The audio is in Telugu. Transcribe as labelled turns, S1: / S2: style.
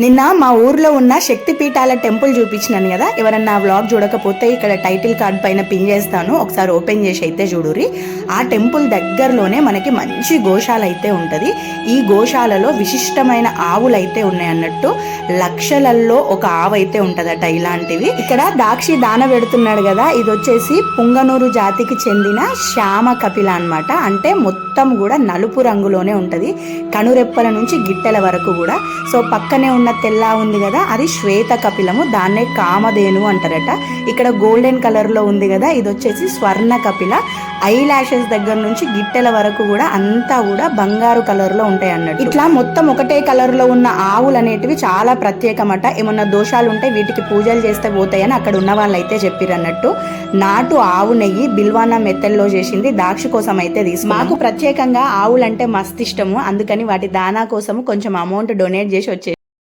S1: నిన్న మా ఊర్లో ఉన్న శక్తి పీఠాల టెంపుల్ చూపించినాను కదా. ఎవరన్నా వ్లాగ్ చూడకపోతే ఇక్కడ టైటిల్ కార్డ్ పైన పిన్ చేస్తాను, ఒకసారి ఓపెన్ చేసి అయితే చూడుర్రి. ఆ టెంపుల్ దగ్గరలోనే మనకి మంచి గోశాల అయితే ఉంటది. ఈ గోశాలలో విశిష్టమైన ఆవులు అయితే ఉన్నాయి అన్నట్టు. లక్షలలో ఒక ఆవు అయితే ఉంటదట ఇలాంటివి. ఇక్కడ దాక్షి దాన పెడుతున్నాడు కదా, ఇది వచ్చేసి పుంగనూరు జాతికి చెందిన శ్యామ కపిల అన్నమాట. అంటే మొత్తం కూడా నలుపు రంగులోనే ఉంటది, కనురెప్పల నుంచి గిట్టెల వరకు కూడా. సో పక్కనే ఉన్న తెల్ల ఉంది కదా, అది శ్వేత కపిలము, దాన్నే కామధేను అంటారట. ఇక్కడ గోల్డెన్ కలర్ లో ఉంది కదా, ఇది వచ్చేసి స్వర్ణ కపిల. ఐ లాషెస్ దగ్గర నుంచి గిట్టెల వరకు కూడా అంతా కూడా బంగారు కలర్ లో ఉంటాయి అన్నట్టు. ఇట్లా మొత్తం ఒకటే కలర్ లో ఉన్న ఆవులు అనేటివి చాలా ప్రత్యేకమట. ఏమన్నా దోషాలు ఉంటే వీటికి పూజలు చేస్తే పోతాయని అక్కడ ఉన్న వాళ్ళు అయితే చెప్పారు అన్నట్టు. నాటు ఆవు నెయ్యి బిల్వానా మెత్తల్లో చేసింది దాక్షి కోసం అయితే తీసుకున్నాం. మాకు ప్రత్యేకంగా ఆవులంటే మస్తు ఇష్టము, అందుకని వాటి దానా కోసం కొంచెం అమౌంట్ డొనేట్ చేసి వచ్చేసి